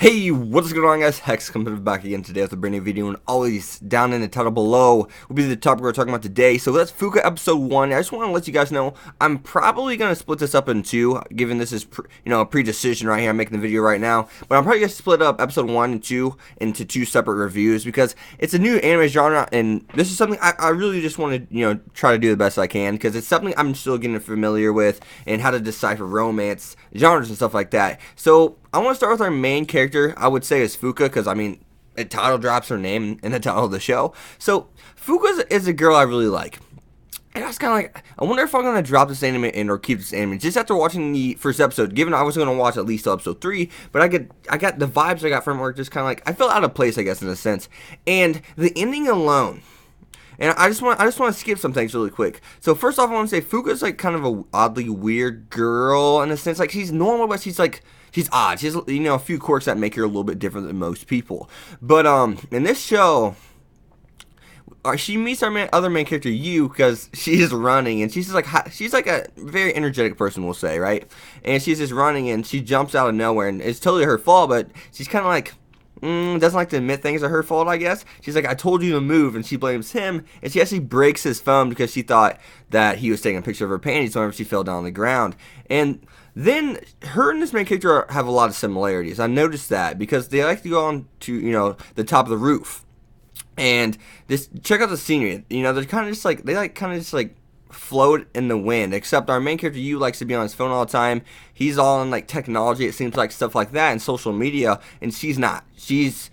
Hey, what's going on, guys? Hex coming back again today with a brand new video, and always down in the title below will be the topic we're talking about today. So that's Fuuka episode 1. I just want to let you guys know I'm probably going to split this up in two, given this is a pre-decision right here. I'm making the video right now, but I'm probably going to split up episode 1 and 2 into two separate reviews because it's a new anime genre, and this is something I really just want to try to do the best I can, because it's something I'm still getting familiar with and how to decipher romance genres and stuff like that. So I want to start with our main character. I would say is Fuuka, because it title drops her name in the title of the show. So Fuuka is a girl I really like, and I was kind of like, I wonder if I'm gonna drop this anime in or keep this anime just after watching the first episode. Given I was gonna watch at least till episode 3, but I got the vibes I got from her just kind of like I felt out of place, I guess, in a sense, and the ending alone. And I just want to skip some things really quick. So first off, I want to say Fuuka's like kind of a oddly weird girl in a sense. Like, she's normal, but she's odd. She has a few quirks that make her a little bit different than most people. But in this show, she meets our other main character, Yu, because she's running, and she's like a very energetic person, we'll say, right? And she's just running, and she jumps out of nowhere, and it's totally her fault. But she's kind of like, doesn't like to admit things are her fault, I guess. She's like, I told you to move, and she blames him, and she actually breaks his phone because she thought that he was taking a picture of her panties whenever she fell down on the ground. And then her and this main character have a lot of similarities. I noticed that because they like to go on to, the top of the roof and just check out the scenery. They're kind of just like, float in the wind, except our main character Yu likes to be on his phone all the time. He's all in like technology, it seems like, stuff like that, and social media, and she's not. She's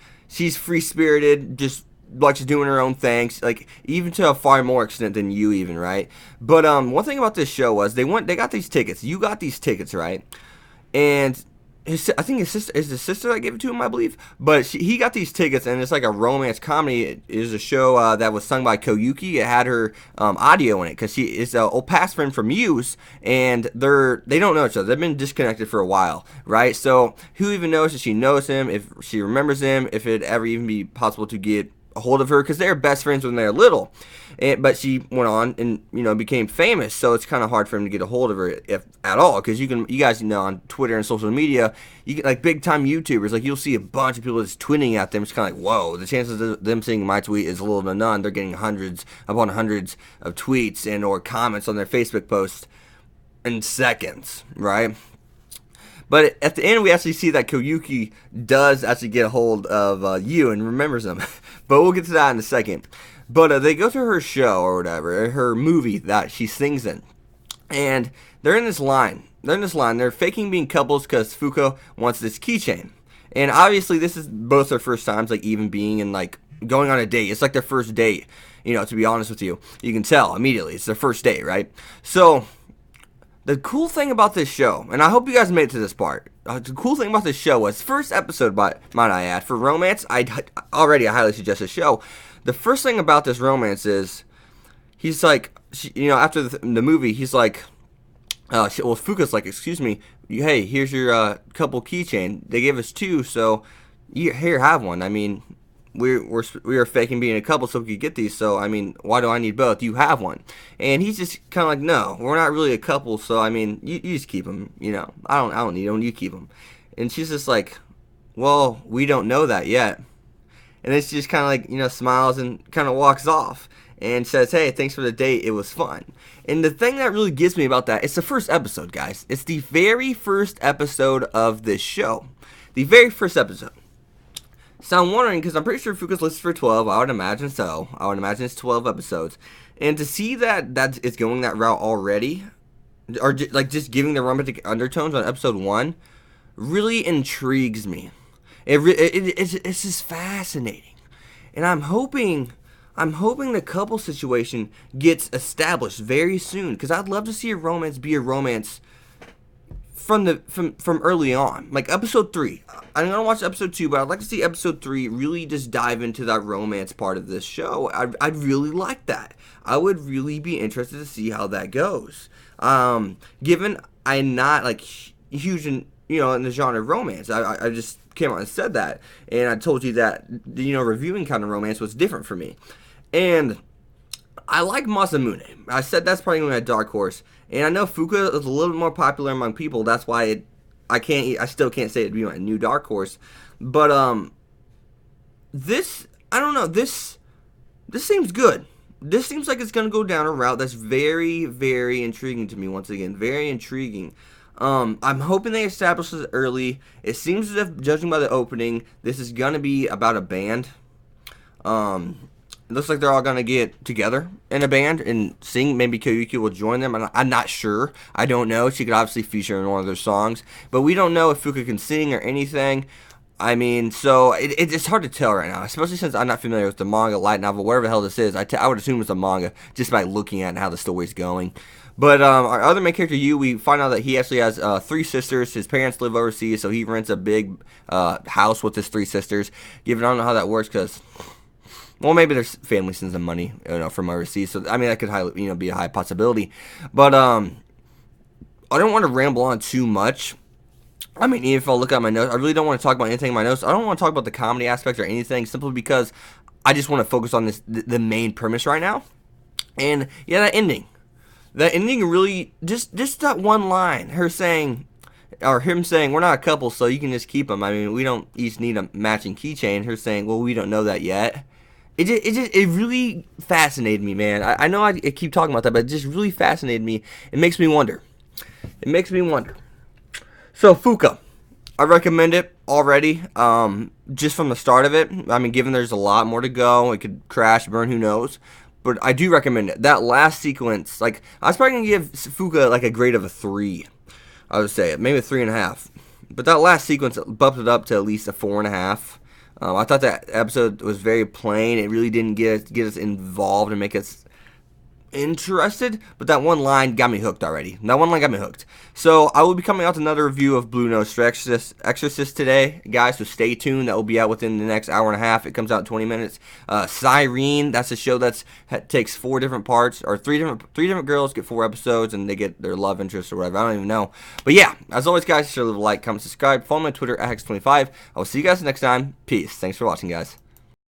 free spirited, just likes doing her own things, like even to a far more extent than you even, right? But one thing about this show was they got these tickets. You got these tickets, right? And I think his sister that gave it to him, I believe. But he got these tickets, and it's like a romance comedy. It is a show that was sung by Koyuki. It had her audio in it because she is an old past friend from Muse, and they don't know each other. They've been disconnected for a while, right? So who even knows if she knows him, if she remembers him, if it'd ever even be possible to get a hold of her, because they're best friends when they're little. But she went on and became famous, so it's kind of hard for him to get a hold of her, if at all, because you guys on Twitter and social media, you get like big time YouTubers, like you'll see a bunch of people just tweeting at them. It's kind of like, whoa, the chances of them seeing my tweet is little to none. They're getting hundreds upon hundreds of tweets and or comments on their Facebook posts in seconds, right? But at the end, we actually see that Koyuki does actually get a hold of Yu and remembers him. But we'll get to that in a second. But they go to her show or whatever, her movie that she sings in. And they're in this line. They're faking being couples because Fuuka wants this keychain. And obviously, this is both their first times, like, even being in, like, going on a date. It's like their first date, to be honest with you. You can tell immediately. It's their first date, right? So the cool thing about this show, and I hope you guys made it to this part, the cool thing about this show was, first episode, might I add, for romance, I highly suggest this show. The first thing about this romance is, he's like, after the movie, he's like, Fuuka's like, excuse me, hey, here's your couple keychain. They gave us 2, so here, have one. I mean, we are faking being a couple so we could get these, so I mean, why do I need both? You have one. And he's just kind of like, no, we're not really a couple, so I mean, you just keep them, I don't need them, you keep them. And she's just like, well, we don't know that yet. And then she just kind of like, smiles and kind of walks off and says, hey, thanks for the date, it was fun. And the thing that really gets me about that, it's the first episode, guys. It's the very first episode of this show. The very first episode. So I'm wondering, because I'm pretty sure Fuuka's listed for 12, I would imagine so. I would imagine it's 12 episodes. And to see that it's going that route already, or like just giving the romantic undertones on episode 1, really intrigues me. It's just fascinating. And I'm hoping the couple situation gets established very soon, because I'd love to see a romance be a romance from early on, like episode 3. I'm gonna watch episode 2, but I'd like to see episode 3 really just dive into that romance part of this show. I'd really like that. I would really be interested to see how that goes. Given I'm not like huge in in the genre of romance, I just came out and said that, and I told you that reviewing kind of romance was different for me, and I like Masamune. I said that's probably my dark horse. And I know Fuuka is a little bit more popular among people. That's why I still can't say it'd be my new dark horse. But this, I don't know, this seems good. This seems like it's going to go down a route that's very, very intriguing to me once again. Very intriguing. I'm hoping they establish this early. It seems as if, judging by the opening, this is going to be about a band. It looks like they're all going to get together in a band and sing. Maybe Koyuki will join them. I'm not sure. I don't know. She could obviously feature in one of their songs. But we don't know if Fuuka can sing or anything. I mean, so it's hard to tell right now, especially since I'm not familiar with the manga, light novel, whatever the hell this is. I would assume it's a manga just by looking at how the story's going. But our other main character, Yu, we find out that he actually has 3 sisters. His parents live overseas, so he rents a big house with his 3 sisters. I don't know how that works because, well, maybe their family sends them money, from overseas. So I mean, that could highly, be a high possibility. But I don't want to ramble on too much. I mean, even if I look at my notes, I really don't want to talk about anything in my notes. I don't want to talk about the comedy aspect or anything, simply because I just want to focus on the main premise right now. And yeah, that ending really, just that one line, him saying, we're not a couple, so you can just keep them. I mean, we don't each need a matching keychain. Her saying, well, we don't know that yet. It really fascinated me, man. I know I keep talking about that, but it just really fascinated me. It makes me wonder. So, Fuuka, I recommend it already, just from the start of it. I mean, given there's a lot more to go, it could crash, burn, who knows. But I do recommend it. That last sequence, I was probably going to give Fuuka, a grade of a 3. I would say, maybe a 3.5. But that last sequence bumped it up to at least a 4.5. I thought that episode was very plain. It really didn't get us involved and make us interested, but that one line got me hooked already. So I will be coming out with another review of Blue Nose for Exorcist today, guys, so stay tuned. That will be out within the next hour and a half. It comes out in 20 minutes. Cyrene, that's a show that takes 4 different parts, or three different girls get 4 episodes, and they get their love interest or whatever. I don't even know. But yeah, as always, guys, sure, leave a like, comment, subscribe, follow me on Twitter at Hex25. I will see you guys next time. Peace. Thanks for watching, guys.